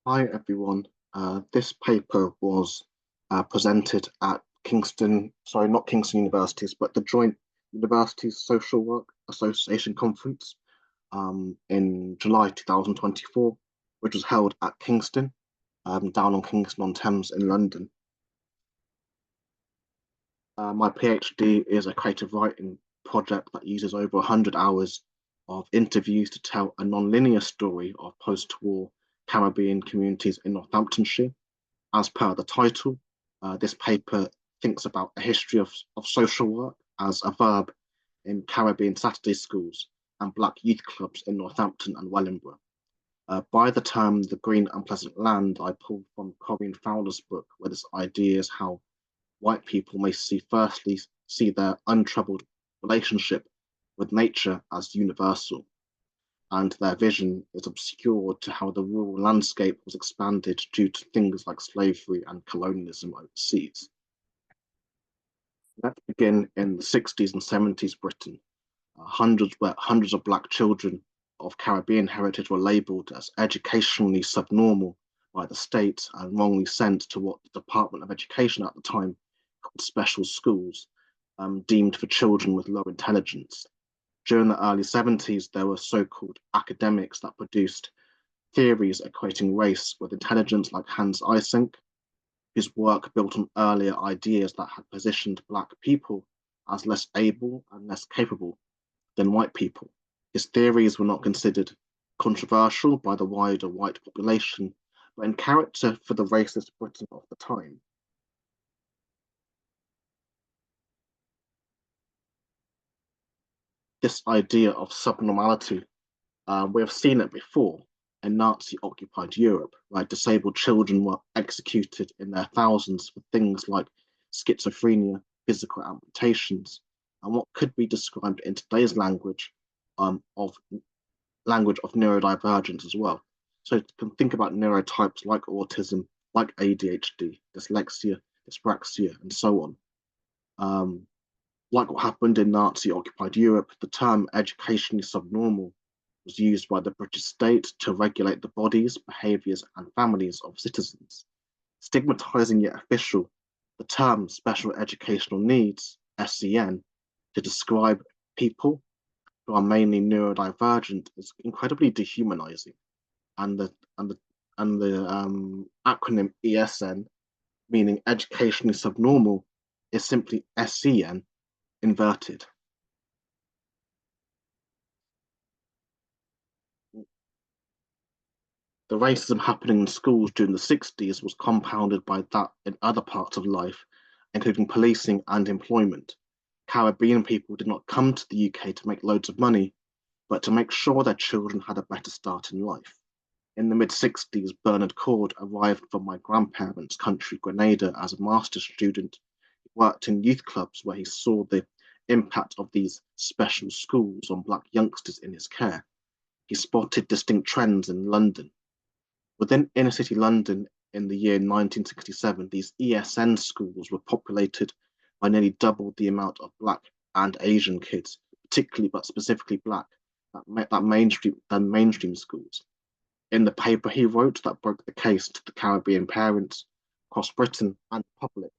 Hi everyone. This paper was presented at Kingston, sorry, not Kingston Universities, but the Joint Universities Social Work Association Conference in July 2024, which was held at Kingston, down on Kingston on Thames in London. My PhD is a creative writing project that uses over 100 hours of interviews to tell a non-linear story of post-war Caribbean communities in Northamptonshire. As per the title, this paper thinks about a history of social work as a verb in Caribbean Saturday schools and Black youth clubs in Northampton and Wellingborough. By the term the green unpleasant land, I pulled from Corinne Fowler's book, where this idea is how white people may firstly see their untroubled relationship with nature as universal, and their vision is obscured to how the rural landscape was expanded due to things like slavery and colonialism overseas. Let's begin in the 60s and 70s Britain. Hundreds of Black children of Caribbean heritage were labelled as educationally subnormal by the state and wrongly sent to what the Department of Education at the time called special schools, deemed for children with low intelligence. During the early 70s, there were so-called academics that produced theories equating race with intelligence, like Hans Eysenck, whose work built on earlier ideas that had positioned Black people as less able and less capable than white people. His theories were not considered controversial by the wider white population, but in character for the racist Britain of the time. This idea of subnormality, we have seen it before in Nazi-occupied Europe, where disabled children were executed in their thousands for things like schizophrenia, physical amputations, and what could be described in today's language of neurodivergence as well. So you can think about neurotypes like autism, like ADHD, dyslexia, dyspraxia, and so on. Like what happened in Nazi-occupied Europe, the term educationally subnormal was used by the British state to regulate the bodies, behaviours, and families of citizens. Stigmatising yet official, the term special educational needs, SEN, to describe people who are mainly neurodivergent is incredibly dehumanising. And the acronym ESN, meaning educationally subnormal, is simply SEN inverted. The racism happening in schools during the 60s was compounded by that in other parts of life, including policing and employment. Caribbean people did not come to the UK to make loads of money, but to make sure their children had a better start in life. In the mid-60s, Bernard Cord arrived from my grandparents' country, Grenada, as a master's student. He worked in youth clubs where he saw the impact of these special schools on Black youngsters in his care. He spotted distinct trends in London. Within inner city London in the year 1967, these ESN schools were populated by nearly double the amount of Black and Asian kids, particularly but specifically Black, than mainstream schools. In the paper he wrote that broke the case to the Caribbean parents across Britain and the public,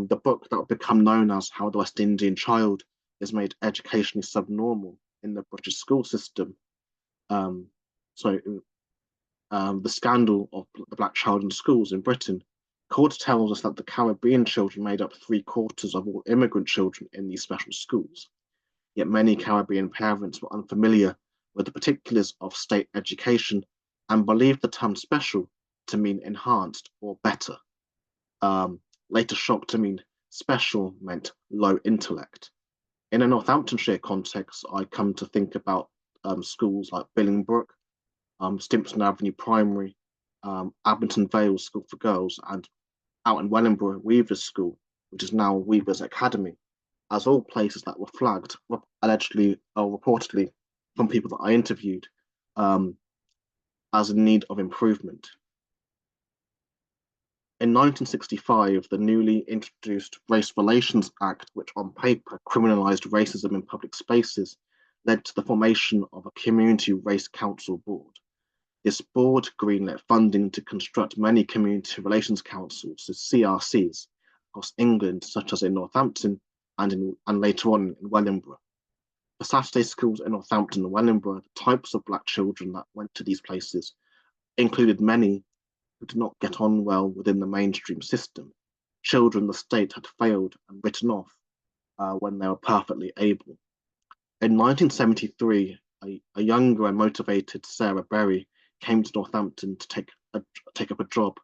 the book that would become known as How the West Indian Child is Made Educationally Subnormal in the British School System. The scandal of the Black child in schools in Britain. Cord tells us that the Caribbean children made up 3/4 of all immigrant children in these special schools. Yet many Caribbean parents were unfamiliar with the particulars of state education and believed the term special to mean enhanced or better. Later shocked to mean special meant low intellect. In a Northamptonshire context, I come to think about schools like Billingbrook, Stimpson Avenue Primary, Abington Vale School for Girls, and out in Wellingborough, Weavers School, which is now Weavers Academy, as all places that were flagged, allegedly or reportedly, from people that I interviewed, as in need of improvement. In 1965, the newly introduced Race Relations Act, which on paper criminalised racism in public spaces, led to the formation of a community race council board. This board greenlit funding to construct many community relations councils, so CRCs, across England, such as in Northampton and later on in Wellingborough. For Saturday schools in Northampton and Wellingborough, the types of Black children that went to these places included many who did not get on well within the mainstream system, children the state had failed and written off when they were perfectly able. In 1973, a younger and motivated Sarah Berry came to Northampton to take up a job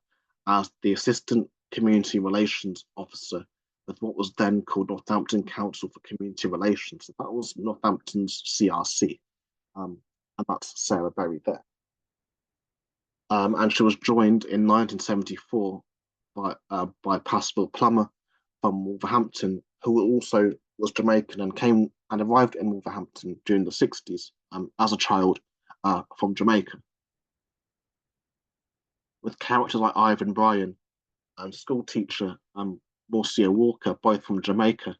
as the Assistant Community Relations Officer with what was then called Northampton Council for Community Relations. So that was Northampton's CRC, and that's Sarah Berry there. And she was joined in 1974 by Pascal Plummer from Wolverhampton, who also was Jamaican and came and arrived in Wolverhampton during the 60s as a child from Jamaica. With characters like Ivan Bryan and school teacher Marcia Walker, both from Jamaica,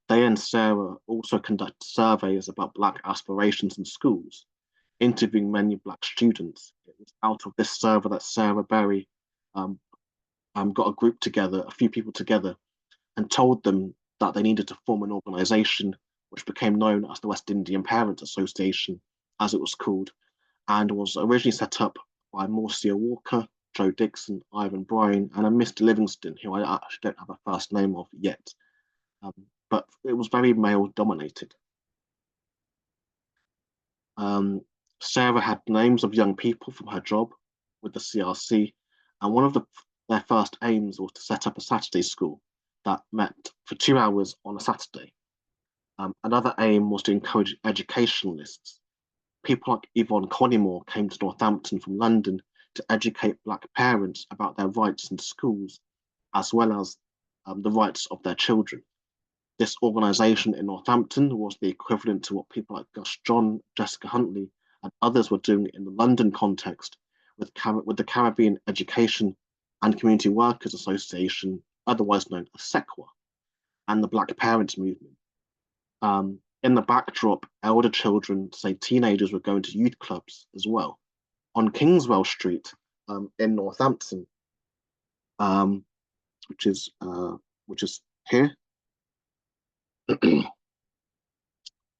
they and Sarah also conducted surveys about Black aspirations in schools, interviewing many Black students. It was out of this survey that Sarah Berry got a group together, a few people together, and told them that they needed to form an organisation which became known as the West Indian Parents Association, as it was called, and was originally set up by Marcia Walker, Joe Dixon, Ivan Bryan, and a Mr. Livingston, who I actually don't have a first name of yet. But it was very male dominated. Sarah had names of young people from her job with the CRC, and one of their first aims was to set up a Saturday school that met for 2 hours on a Saturday. Another aim was to encourage educationalists. People like Yvonne Collymore came to Northampton from London to educate Black parents about their rights in schools, as well as the rights of their children. This organisation in Northampton was the equivalent to what people like Gus John, Jessica Huntley, and others were doing in the London context with the Caribbean Education and Community Workers Association, otherwise known as SECWA, and the Black Parents Movement. In the backdrop, elder children, say teenagers, were going to youth clubs as well. On Kingswell Street in Northampton, which is here,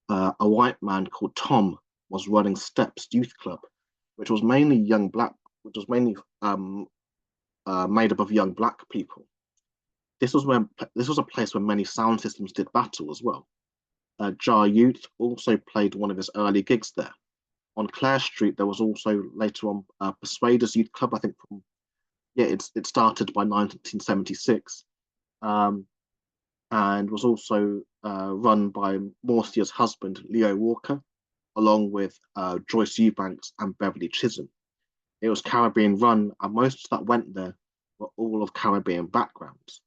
a white man called Tom was running Steps Youth Club, which was mainly made up of young Black people. This was a place where many sound systems did battle as well. Jar Youth also played one of his early gigs there. On Clare Street, there was also later on Persuaders Youth Club. I think it started by 1976, and was also run by Marcia's husband Leo Walker, along with Joyce Eubanks and Beverly Chisholm. It was Caribbean run, and most that went there were all of Caribbean backgrounds.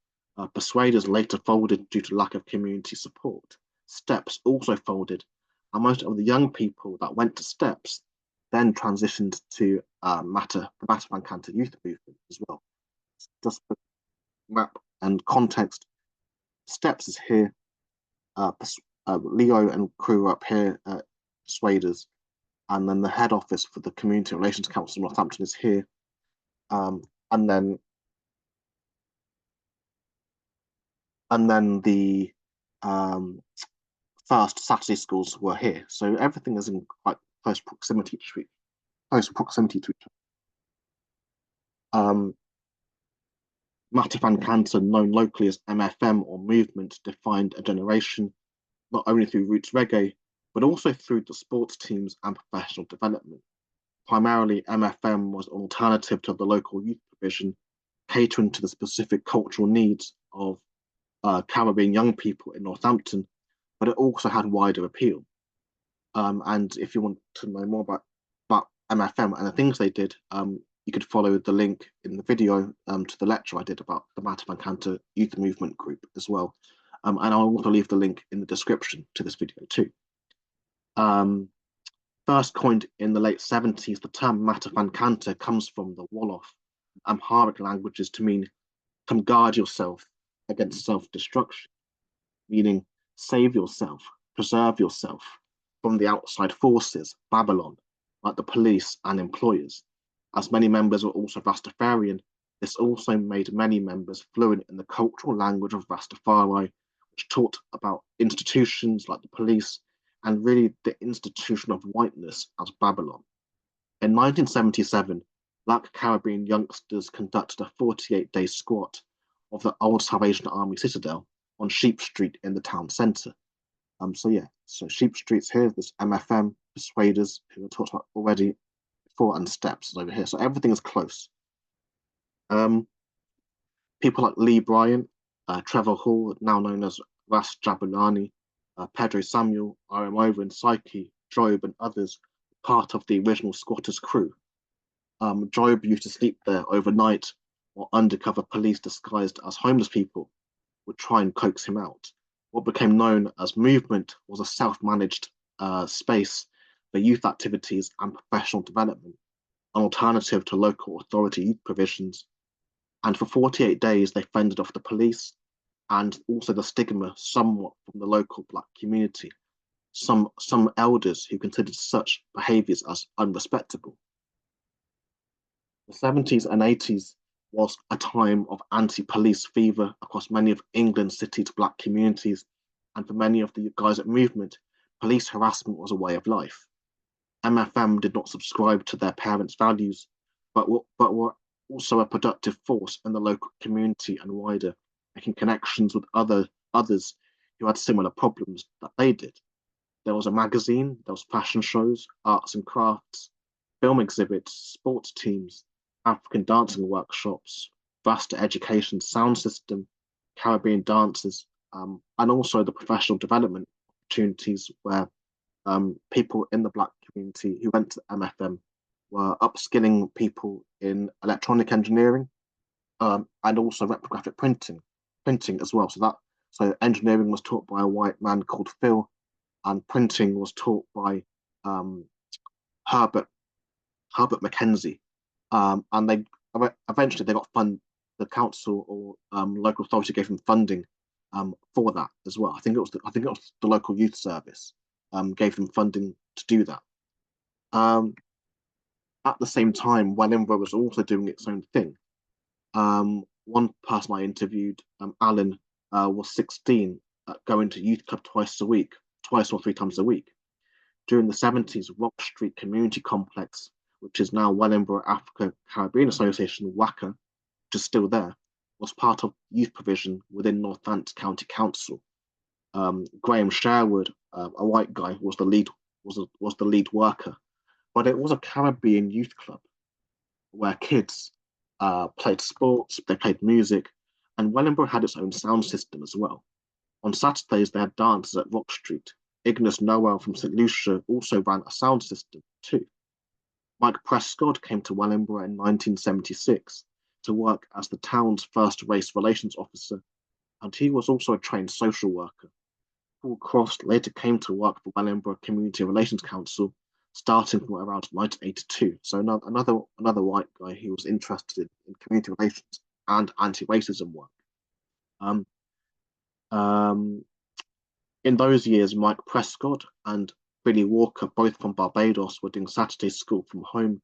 Persuaders later folded due to lack of community support. Steps also folded, and most of the young people that went to Steps then transitioned to the Mata Pancanta youth movement as well. Just for map and context, Steps is here, Leo and crew are up here at Persuaders, and then the head office for the Community Relations Council of Northampton is here, and then the first Saturday schools were here. So everything is in quite close proximity to each other. Mata Pancanta, known locally as MFM or Movement, defined a generation not only through roots reggae, but also through the sports teams and professional development. Primarily, MFM was an alternative to the local youth provision, catering to the specific cultural needs of Caribbean young people in Northampton, but it also had wider appeal. And if you want to know more about MFM and the things they did, you could follow the link in the video to the lecture I did about the Mata Pancanta Youth Movement Group as well. And I'll also leave the link in the description to this video too. First coined in the late 70s, the term Mata Pancanta comes from the Wolof Amharic languages to mean come guard yourself against self-destruction, meaning save yourself, preserve yourself from the outside forces, Babylon, like the police and employers. As many members were also Rastafarian, this also made many members fluent in the cultural language of Rastafari, which taught about institutions like the police and really the institution of whiteness as Babylon. In 1977, Black Caribbean youngsters conducted a 48-day squat of the old Salvation Army citadel on Sheep Street in the town centre. So Sheep Street's here, there's MFM, Persuaders, who we talked about already before, and Steps is over here. So everything is close. People like Lee Bryant, Trevor Hall, now known as Ras Jabulani, Pedro Samuel, R.M. Owen, Psyche, Job, and others, part of the original squatters' crew. Job used to sleep there overnight, while undercover police disguised as homeless people would try and coax him out. What became known as Movement was a self-managed space for youth activities and professional development, an alternative to local authority youth provisions. And for 48 days, they fended off the police and also the stigma somewhat from the local Black community. Some elders who considered such behaviours as unrespectable. The 70s and 80s was a time of anti-police fever across many of England's city's Black communities, and for many of the guys at Movement, police harassment was a way of life. MFM did not subscribe to their parents' values, but were also a productive force in the local community and wider, making connections with others who had similar problems that they did. There was a magazine, there was fashion shows, arts and crafts, film exhibits, sports teams, African dancing workshops, Vasta Education sound system, Caribbean dances, and also the professional development opportunities where people in the Black community who went to MFM were upskilling people in electronic engineering and also reprographic printing as well. So engineering was taught by a white man called Phil, and printing was taught by Herbert Mackenzie. And they eventually they got the council or local authority gave them funding for that as well. I think it was the local youth service gave them funding to do that. At the same time, Wellingborough was also doing its own thing. One person I interviewed, Alan, was 16, going to youth club twice or three times a week. During the 70s, Rock Street Community Complex, which is now Wellingborough Africa Caribbean Association, WACA, which is still there, was part of youth provision within Northants County Council. Graham Sherwood, a white guy, was the lead worker, but it was a Caribbean youth club where kids played sports, they played music, and Wellingborough had its own sound system as well. On Saturdays, they had dances at Rock Street. Ignace Noel from St. Lucia also ran a sound system too. Mike Prescott came to Wellingborough in 1976 to work as the town's first race relations officer, and he was also a trained social worker. Paul Cross later came to work for Wellingborough Community Relations Council, starting from around 1982. So another white guy who was interested in community relations and anti-racism work. In those years, Mike Prescott and Billy Walker, both from Barbados, were doing Saturday school from home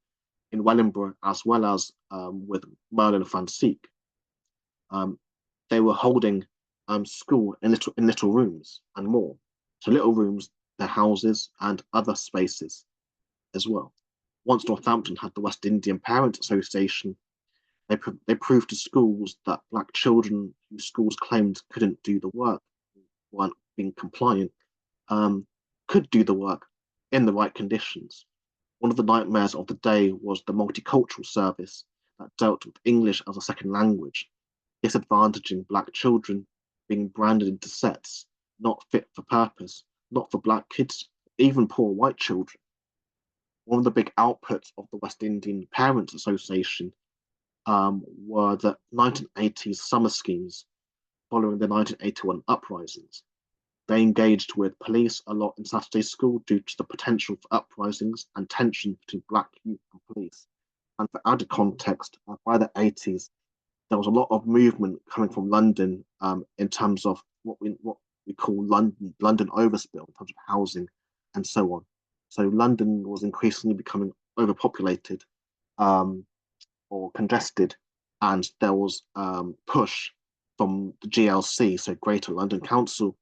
in Wellingborough, as well as with Merlin Francisque. They were holding school in little rooms and more. So little rooms, their houses, and other spaces as well. Once Northampton had the West Indian Parents Association, they proved to schools that Black children whose schools claimed couldn't do the work, weren't being compliant, could do the work in the right conditions. One of the nightmares of the day was the multicultural service that dealt with English as a second language, disadvantaging Black children being branded into sets, not fit for purpose, not for Black kids, even poor white children. One of the big outputs of the West Indian Parents Association were the 1980s summer schemes following the 1981 uprisings. They engaged with police a lot in Saturday school due to the potential for uprisings and tension between Black youth and police. And for added context, by the 80s, there was a lot of movement coming from London in terms of what we call London overspill, in terms of housing and so on. So London was increasingly becoming overpopulated, um, or congested, and there was push from the GLC, so Greater London Council,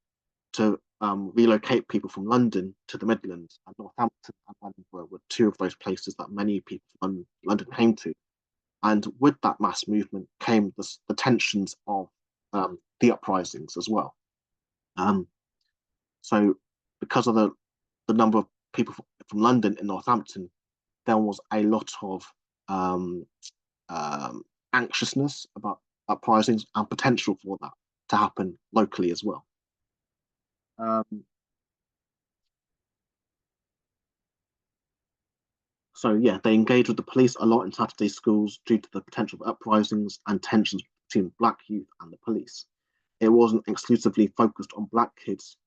to relocate people from London to the Midlands, and Northampton and Wellingborough were two of those places that many people from London came to. And with that mass movement came the tensions of the uprisings as well. Um, so, because of the number of people from London in Northampton, there was a lot of um, um, anxiousness about uprisings and potential for that to happen locally as well. Um, so yeah, they engaged with the police a lot in Saturday schools due to the potential for uprisings and tensions between black youth and the police. It wasn't exclusively focused on black kids,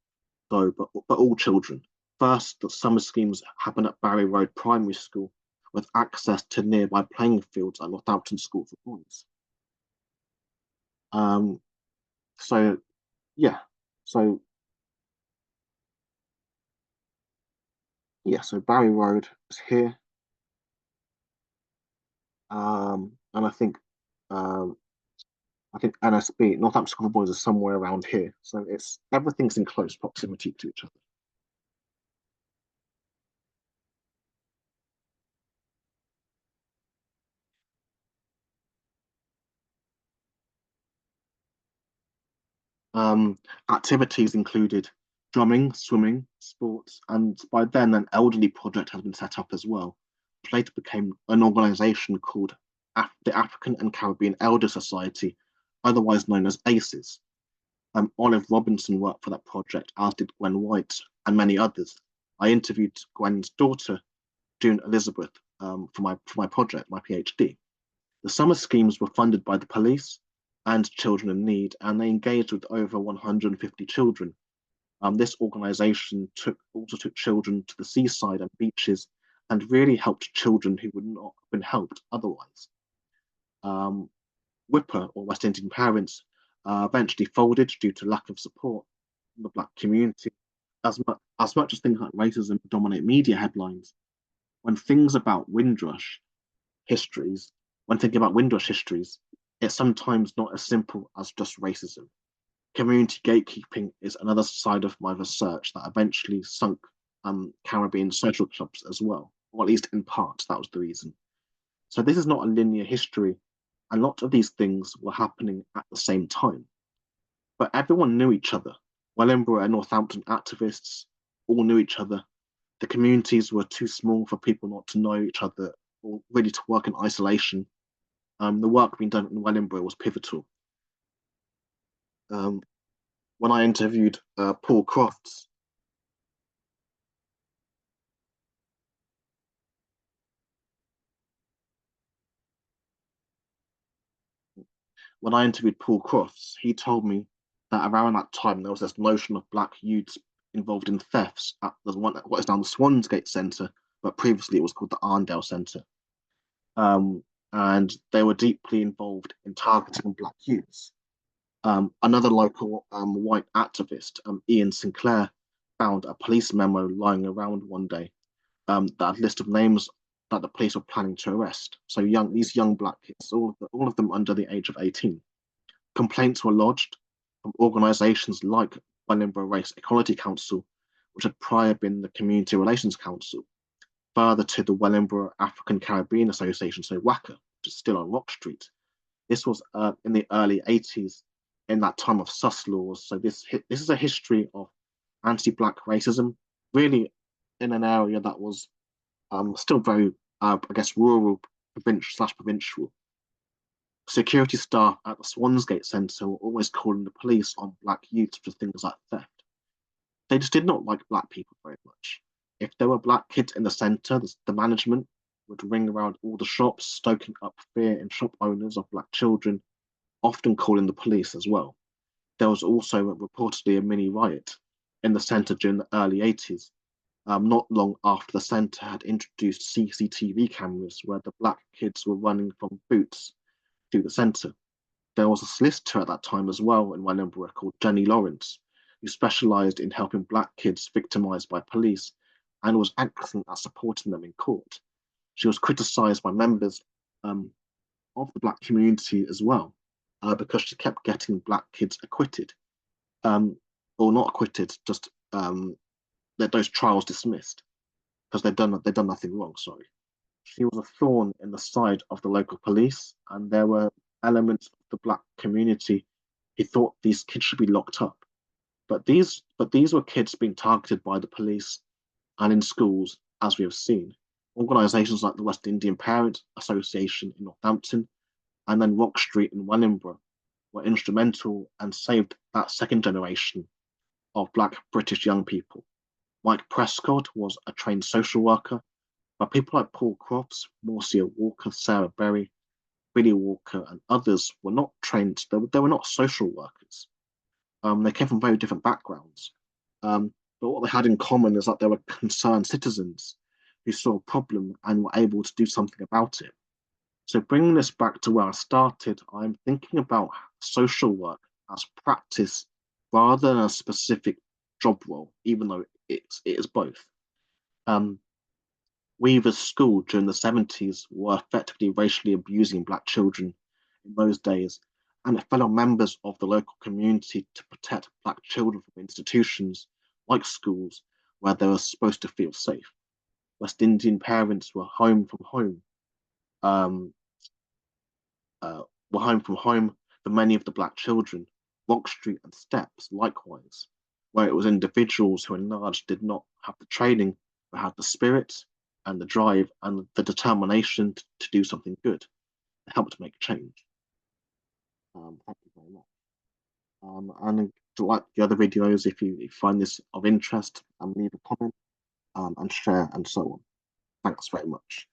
though, but all children. First, the summer schemes happened at Barry Road Primary School, with access to nearby playing fields at Northampton School for boys. Um, so yeah, so so Barry Road is here, and um, I think NSB Northampton School for Boys is somewhere around here. So it's everything's in close proximity to each other. Um, Activities included drumming, swimming, sports, and by then an elderly project has been set up as well. Which later became an organisation called the African and Caribbean Elder Society, otherwise known as ACES. Olive Robinson worked for that project, as did Gwen White and many others. I interviewed Gwen's daughter, June Elizabeth, for my project, my PhD. The summer schemes were funded by the police and Children in Need, and they engaged with over 150 children. This organisation also took children to the seaside and beaches and really helped children who would not have been helped otherwise. Um, WIPA, or West Indian Parents, eventually folded due to lack of support from the black community. As much as things like racism dominate media headlines, when things about Windrush histories, when thinking about Windrush histories, it's sometimes not as simple as just racism. Community gatekeeping is another side of my research that eventually sunk Caribbean social clubs as well, or at least in part, that was the reason. So this is not a linear history, and lots of these things were happening at the same time. But everyone knew each other. Wellingborough and Northampton activists all knew each other. The communities were too small for people not to know each other or really to work in isolation. The work being done in Wellingborough was pivotal. Um, when I interviewed Paul Crofts, he told me that around that time there was this notion of black youths involved in thefts at what is now the Swansgate Centre, but previously it was called the Arndale Centre. And they were deeply involved in targeting black youths. Another local white activist, Ian Sinclair, found a police memo lying around one day that had a list of names that the police were planning to arrest. So these young black kids, all of them under the age of 18. Complaints were lodged from organisations like Wellingborough Race Equality Council, which had prior been the Community Relations Council, further to the Wellingborough African Caribbean Association, so WACA, which is still on Rock Street. This was in the early 80s, in that time of sus laws. So this is a history of anti-black racism, really in an area that was still very, I guess, rural, provincial. Security staff at the Swansgate Centre were always calling the police on black youths for things like theft. They just did not like black people very much. If there were black kids in the centre, the management would ring around all the shops, stoking up fear in shop owners of black children, often calling the police as well. There was also reportedly a mini riot in the centre during the early 80s, not long after the centre had introduced CCTV cameras where the black kids were running from Boots to the centre. There was a solicitor at that time as well in Wellingborough called Jenny Lawrence, who specialised in helping black kids victimised by police and was excellent at supporting them in court. She was criticised by members of the Black community as well, because she kept getting Black kids acquitted, um, or not acquitted, just those trials dismissed because they'd done nothing wrong. Sorry, she was a thorn in the side of the local police, and there were elements of the Black community who thought these kids should be locked up. But these were kids being targeted by the police and in schools, as we have seen. Organisations like the West Indian Parent Association in Northampton and then Rock Street in Wellingborough were instrumental and saved that second generation of Black British young people. Mike Prescott was a trained social worker, but people like Paul Crofts, Marcia Walker, Sarah Berry, Billy Walker, and others were not trained, they were not social workers. They came from very different backgrounds. But what they had in common is that they were concerned citizens who saw a problem and were able to do something about it. So bringing this back to where I started, I'm thinking about social work as practice rather than a specific job role, even though it is both. Weaver's School during the 70s were effectively racially abusing Black children in those days, and it fell on members of the local community to protect Black children from institutions like schools where they were supposed to feel safe. West Indian parents um, were home from home for many of the Black children. Rock Street and Steps, likewise, where it was individuals who enlarged did not have the training, but had the spirit and the drive and the determination to do something good, to help to make change. Thank you very much. And like the other videos, if you find this of interest, leave a comment and share and so on. Thanks very much.